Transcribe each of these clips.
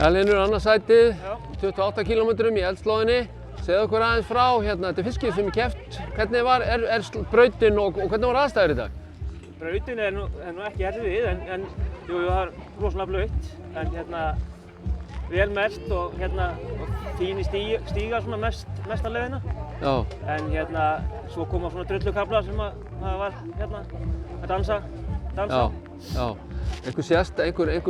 Elínur annað sætið, 28 km í eldslóðinni. Segðu okkur aðeins frá hérna, þetta er fiskið sem er keppt. Hvernig er brautin og hvernig var aðstæður í dag? Brautin er nú ekki erfið en jú, það er rosalega blautt. En hérna vel mest og fínir stígar svona mesta leiðina. Já. En hérna svo koma svona drullukaflar sem það var hérna að dansa. Já. Einhver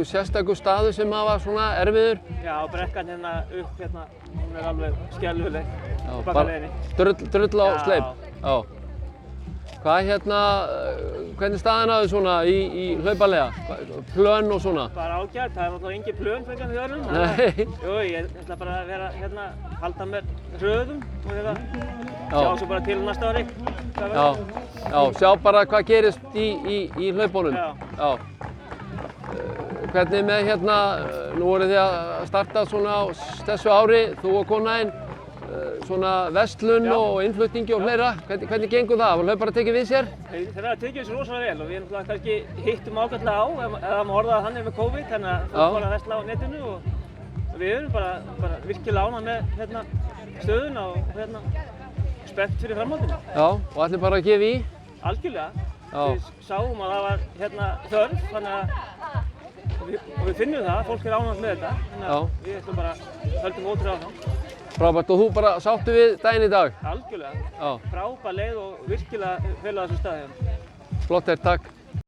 sérstakur staður sem var svona erfiður? Já, brekkan hérna upp hérna, hún er alveg skelfileg Já, baka leiðinni. Drull á sleip? Já. Hvað hvernig staðan á þau svona í hlaupalega? Plön og svona? Bara ágætt, það er náttúrulega engin plön frekar því öðrum. Nei. Jú, ég ætla bara að vera hérna, halda mér hröðum og sjá svo bara til næsta ári. Já, sjá bara hvað gerist í hlaupunum. Já. Hvernig með nú voruð þið að starta svona á þessu ári, þú og konaðinn, svona verslun og innflutningi og fleira. Hvernig gengur það? Var hlaupar að tekið við sér? Þeir hafa tekið þessu rosalega vel og við náttúrulega kannski hittum ágætlega á ef maður horfði að þannig með COVID, þannig að fólk var að versla á netinu og við erum bara virkilega ánægð með stöðuna og spennt fyrir framhaldinu. Já, og allir bara að gefa í? Algjörlega. Við sáum að það var þörf, þannig að við finnum það, fólk er ánægð með þetta, þannig að við ætlum bara höldum ótrúið áfram. Frábært, og þú bara sáttu við daginn í dag? Algjörlega. Frábær leið og virkilega vel á þessum staði. Flott takk.